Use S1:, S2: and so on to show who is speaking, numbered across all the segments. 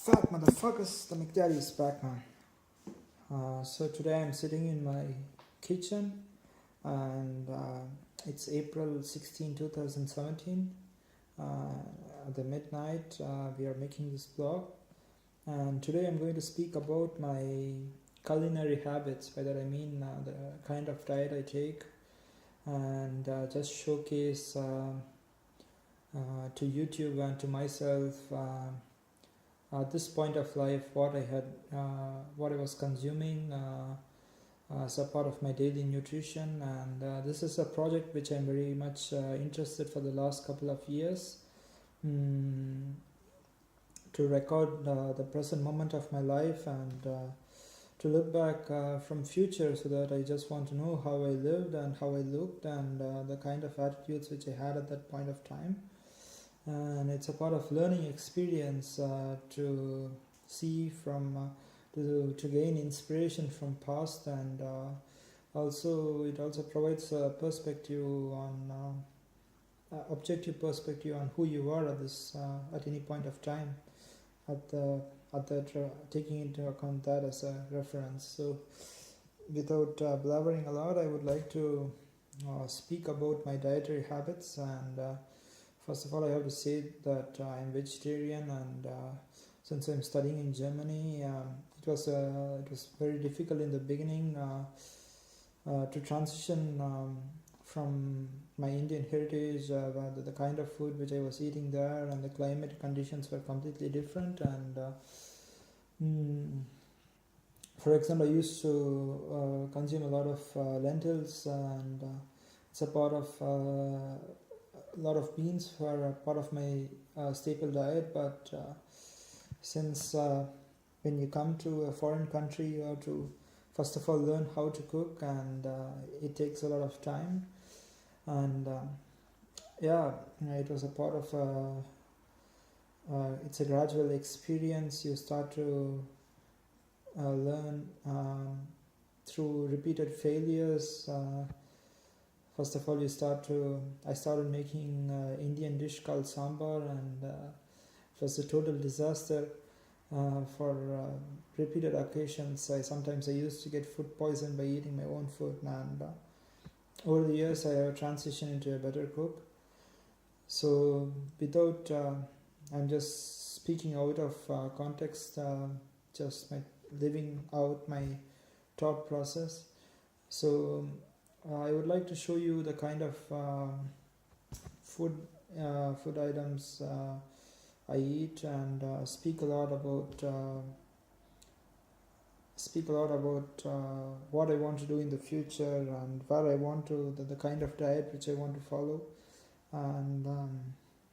S1: Fat motherfuckers, the McDaddy is back, man. So today I'm sitting in my kitchen and it's April 16, 2017. At the midnight, we are making this vlog. And today I'm going to speak about my culinary habits, by that I mean the kind of diet I take, and just showcase to YouTube and to myself at this point of life what I was consuming as a part of my daily nutrition. And this is a project which I'm very much interested for the last couple of years, to record the present moment of my life and to look back from future, so that I just want to know how I lived and how I looked and the kind of attitudes which I had at that point of time. And it's a part of learning experience to see from to gain inspiration from past, and also it also provides a perspective on objective perspective on who you are at this at any point of time, taking into account that as a reference. So without blabbering a lot, I would like to speak about my dietary habits. And first of all, I have to say that I'm vegetarian, and since I'm studying in Germany, it was very difficult in the beginning to transition from my Indian heritage, the kind of food which I was eating there, and the climate conditions were completely different. And for example, I used to consume a lot of lentils, and it's a part of a lot of beans were a part of my staple diet. But since when you come to a foreign country, you have to first of all learn how to cook, and it takes a lot of time. And it was a part of it's a gradual experience. You start to learn through repeated failures. First of all, I started making Indian dish called sambar, and it was a total disaster for repeated occasions. Sometimes I used to get food poisoned by eating my own food, and over the years I have transitioned into a better cook. So without, I'm just speaking out of context, just my living out my thought process. So I would like to show you the kind of food items I eat, and speak a lot about what I want to do in the future, and where I want to the kind of diet which I want to follow, and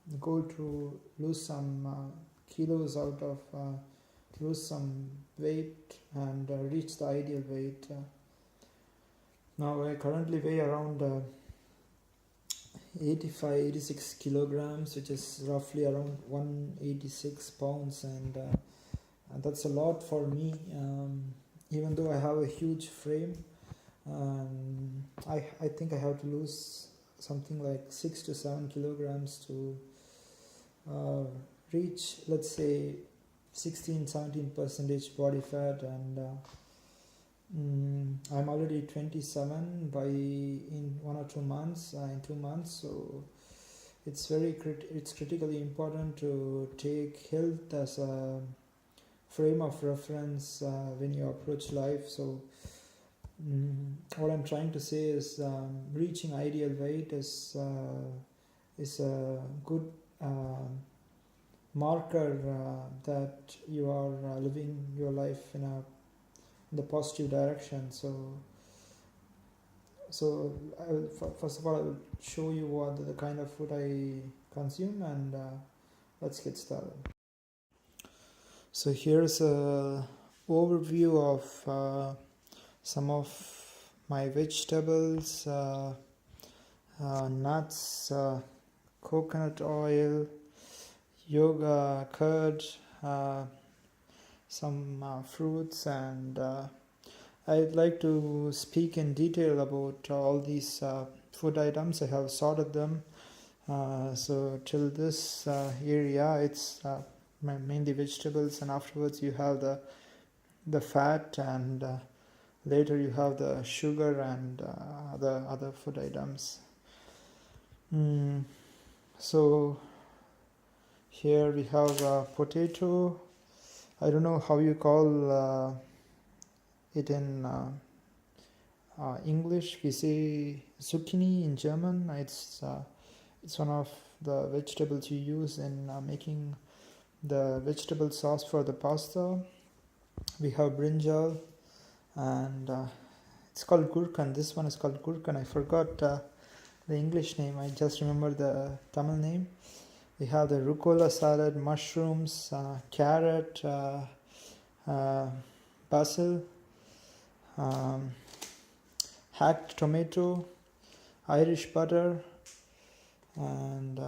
S1: the goal to lose some kilos lose some weight and reach the ideal weight. Now I currently weigh around 86 kilograms, which is roughly around 186 pounds, and that's a lot for me, even though I have a huge frame. I think I have to lose something like 6 to 7 kilograms to reach, let's say, 16-17% body fat. And I'm already 27 in 1 or 2 months, in 2 months. So it's it's critically important to take health as a frame of reference when you approach life. So what I'm trying to say is, reaching ideal weight is a good marker that you are living your life in the positive direction. So first of all, I will show you what the kind of food I consume, and let's get started. So here's a overview of some of my vegetables, nuts, coconut oil, yoga curd, some fruits, and I'd like to speak in detail about all these food items. I have sorted them. So till this area, it's mainly vegetables, and afterwards you have the fat, and later you have the sugar and other food items. So here we have potato. I don't know how you call it in English. We say zucchini in German. It's one of the vegetables you use in making the vegetable sauce for the pasta. We have brinjal, and it's called gurkan. This one is called gurkan. I forgot the English name. I just remember the Tamil name. We have the rucola salad, mushrooms, carrot, basil, hacked tomato, Irish butter, and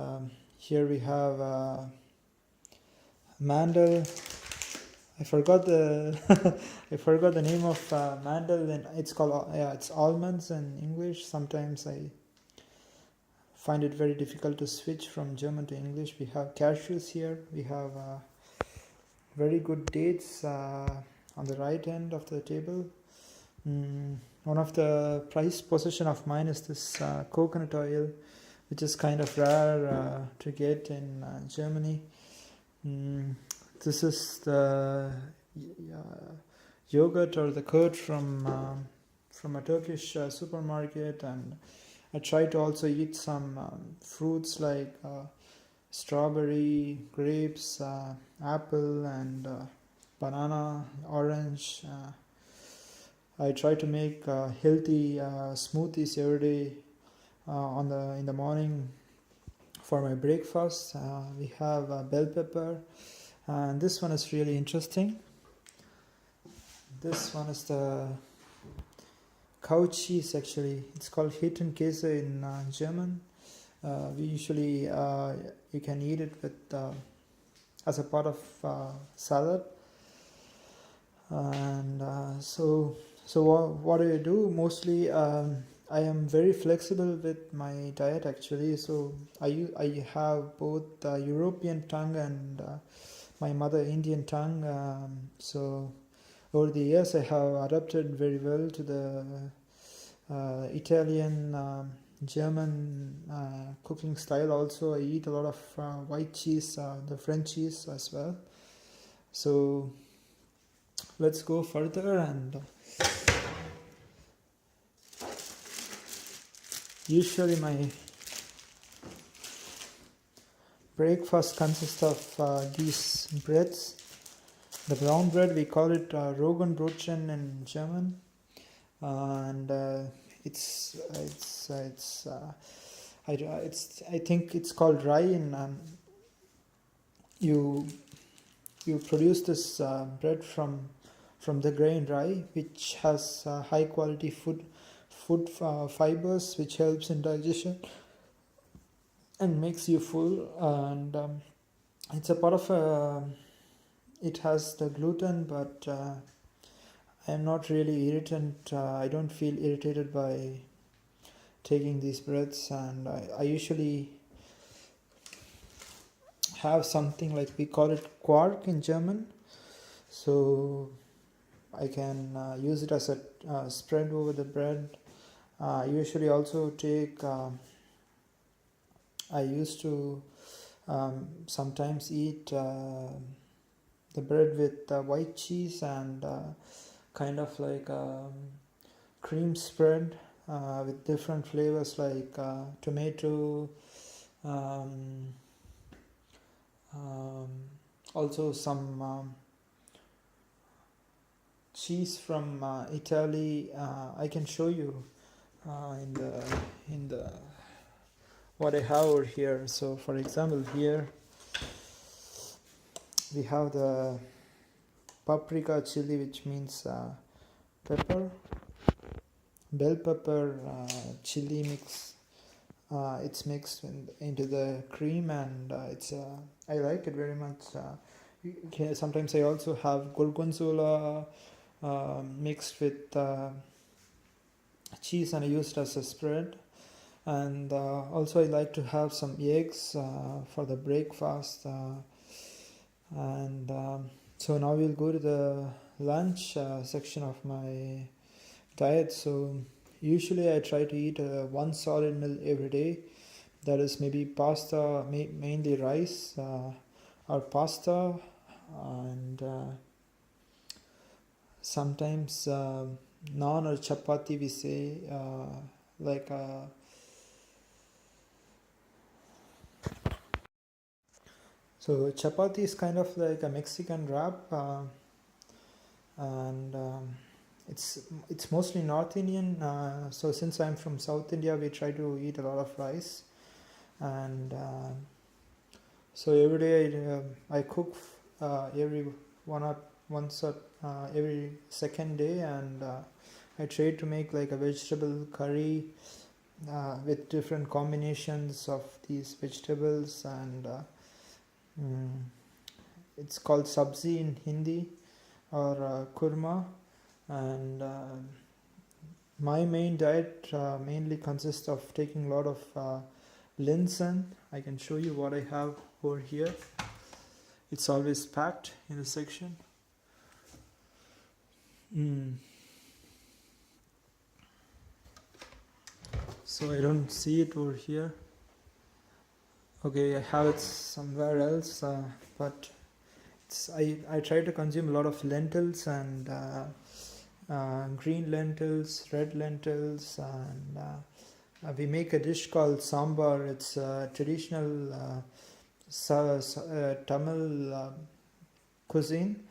S1: here we have mandel. I forgot the I forgot the name of mandel, and it's called it's almonds in English. Sometimes I find it very difficult to switch from German to English. We have cashews here. We have very good dates on the right end of the table. One of the prized possession of mine is this coconut oil, which is kind of rare to get in Germany. This is the yogurt or the curd from a Turkish supermarket, and I try to also eat some fruits like strawberry, grapes, apple, and banana, orange. I try to make healthy smoothies every day in the morning for my breakfast. We have bell pepper, and this one is really interesting. This one is the cow cheese. Actually, it's called Hirtenkäse in German. We usually you can eat it with as a part of salad. And so what do I do? Mostly I am very flexible with my diet actually. So I have both European tongue and my mother Indian tongue. So over the years I have adapted very well to the Italian, German cooking style. Also I eat a lot of white cheese, the French cheese as well. So let's go further, and usually my breakfast consists of these breads. The brown bread, we call it Roggenbrötchen in German, and I think it's called rye. And you produce this bread from the grain rye, which has high quality food fibers, which helps in digestion and makes you full. And it's a part of it has the gluten, but I am not really irritant. I don't feel irritated by taking these breads, and I usually have something like, we call it quark in German, so I can use it as a spread over the bread. I usually also take I used to sometimes eat the bread with white cheese and kind of like cream spread with different flavors like tomato, also some cheese from Italy. I can show you in the what I have over here. So for example, here we have the paprika chili, which means pepper, bell pepper chili mix. It's mixed into the cream, and I like it very much. Sometimes I also have gorgonzola mixed with cheese, and I used as a spread. And also I like to have some eggs for the breakfast. And so now we'll go to the lunch section of my diet. So usually I try to eat one solid meal every day. That is maybe pasta, mainly rice or pasta, and sometimes naan or chapati we say, like so chapati is kind of like a Mexican wrap, and it's mostly North Indian. So since I'm from South India, we try to eat a lot of rice, and so every day I cook every once or every second day, and I try to make like a vegetable curry with different combinations of these vegetables, and mm, it's called sabzi in Hindi, or kurma. And my main diet mainly consists of taking a lot of linsen. I can show you what I have over here. It's always packed in the section. So I don't see it over here. Okay, I have it somewhere else, but I try to consume a lot of lentils, and green lentils, red lentils, and we make a dish called sambar. It's a traditional Tamil cuisine,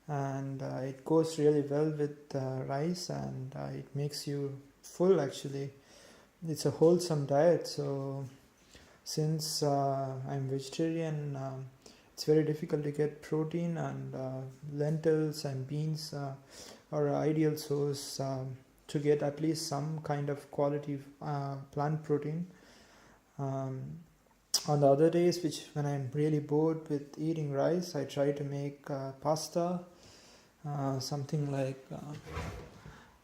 S1: and it goes really well with rice, and it makes you full actually. It's a wholesome diet. So since I'm vegetarian, it's very difficult to get protein, and lentils and beans are an ideal source to get at least some kind of quality plant protein. On the other days, when I'm really bored with eating rice, I try to make pasta, something like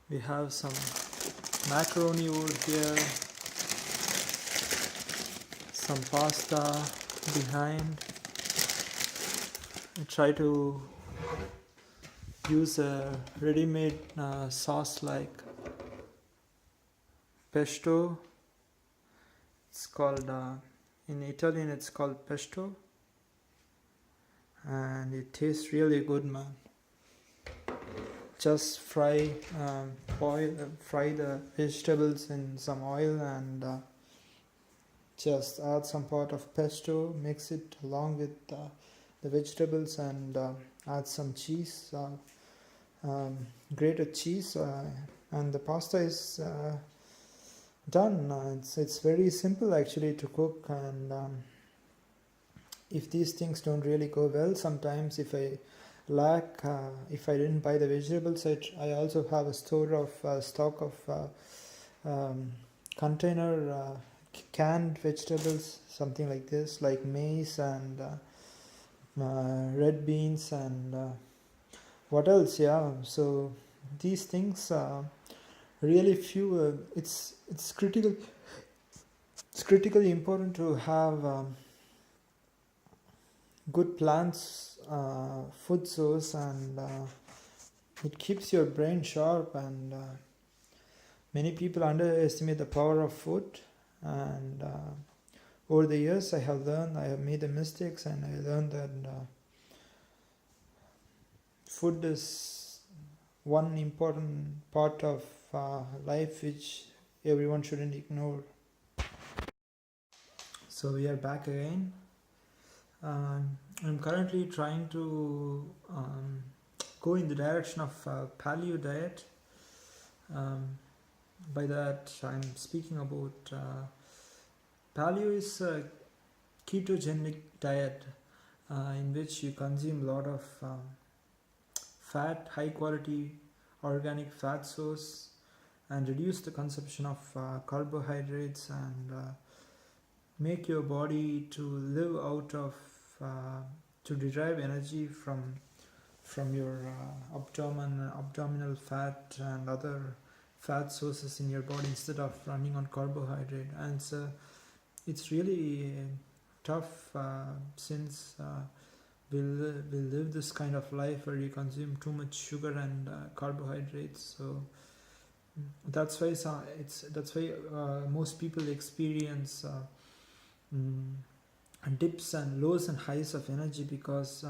S1: we have some macaroni over here, some pasta behind. I try to use a ready-made sauce like pesto. It's called in Italian it's called pesto, and it tastes really good, man. Just fry the vegetables in some oil, and just add some part of pesto, mix it along with the vegetables, and add some cheese, grated cheese, and the pasta is done. It's very simple actually to cook, and if these things don't really go well, sometimes if I didn't buy the vegetables, I also have a stock of container canned vegetables, something like this, like maize and red beans, and what else? Yeah, so these things really few. It's critical. It's critically important to have good plants food source, and it keeps your brain sharp, and many people underestimate the power of food, and over the years I have made the mistakes, and I learned that food is one important part of life which everyone shouldn't ignore. So we are back again. I'm currently trying to go in the direction of paleo diet. By that, I'm speaking about paleo is a ketogenic diet in which you consume a lot of fat, high quality organic fat source, and reduce the consumption of carbohydrates, and make your body to live out of to derive energy from your abdominal fat and other fat sources in your body, instead of running on carbohydrate. And so it's really tough since will live this kind of life where you consume too much sugar and carbohydrates. So that's why most people experience mm, dips and lows and highs of energy, because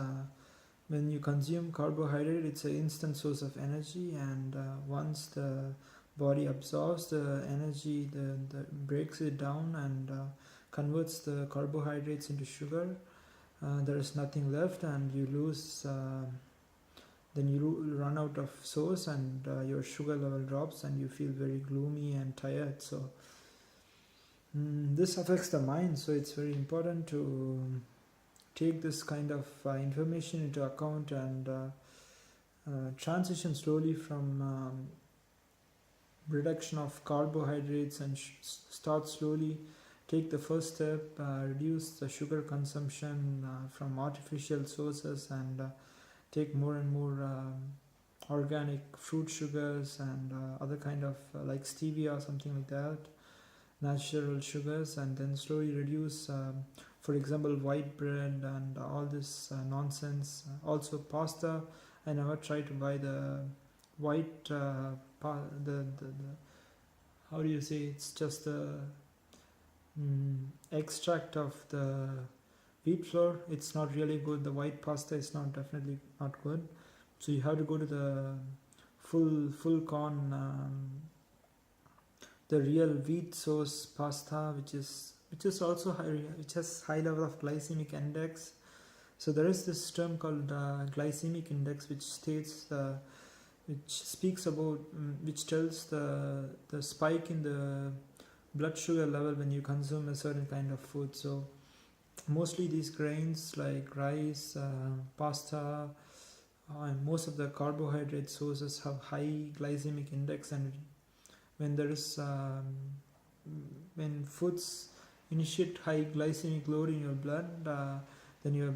S1: when you consume carbohydrate, it's an instant source of energy, and once the body absorbs the energy, the breaks it down and converts the carbohydrates into sugar, there is nothing left, and you lose. Then you run out of source, and your sugar level drops, and you feel very gloomy and tired. So this affects the mind. So it's very important to take this kind of information into account, and transition slowly from reduction of carbohydrates, and start slowly. Take the first step, reduce the sugar consumption from artificial sources, and take more and more organic fruit sugars, and other kind of like stevia or something like that, natural sugars, and then slowly reduce, for example, white bread and all this nonsense. Also pasta, I never try to buy the white the how do you say, it's just the extract of the wheat flour. It's not really good. The white pasta is not definitely not good. So you have to go to the full corn, the real wheat source pasta, which is also high, which has high level of glycemic index. So there is this term called glycemic index, which states which speaks about which tells the spike in the blood sugar level when you consume a certain kind of food. So mostly these grains like rice, pasta, and most of the carbohydrate sources have high glycemic index, and when there is when foods initiate high glycemic load in your blood, then your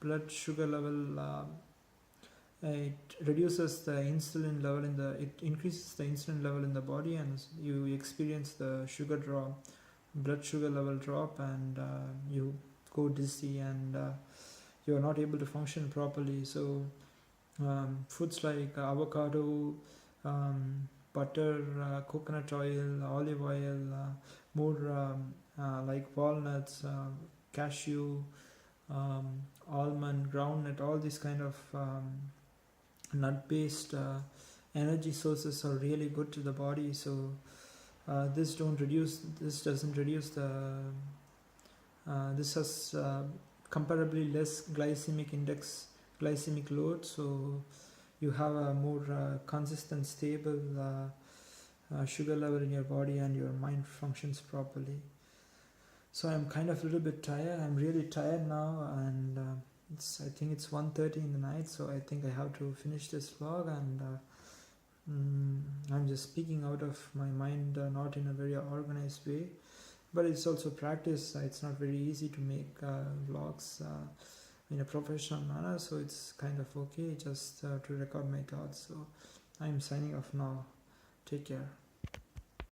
S1: blood sugar level, it reduces the insulin level it increases the insulin level in the body, and you experience the sugar drop, blood sugar level drop, and you go dizzy, and you are not able to function properly. So foods like avocado, butter, coconut oil, olive oil, more like walnuts, cashew, almond, groundnut, all these kind of nut-based energy sources are really good to the body. So this doesn't reduce the this has comparably less glycemic load, so you have a more consistent, stable sugar level in your body, and your mind functions properly. So I'm kind of a little bit tired. I'm really tired now, and I think it's 1:30 in the night, so I think I have to finish this vlog, and I'm just speaking out of my mind, not in a very organized way, but it's also practice. It's not very easy to make vlogs in a professional manner, so it's kind of okay just to record my thoughts. So I'm signing off now. Take care.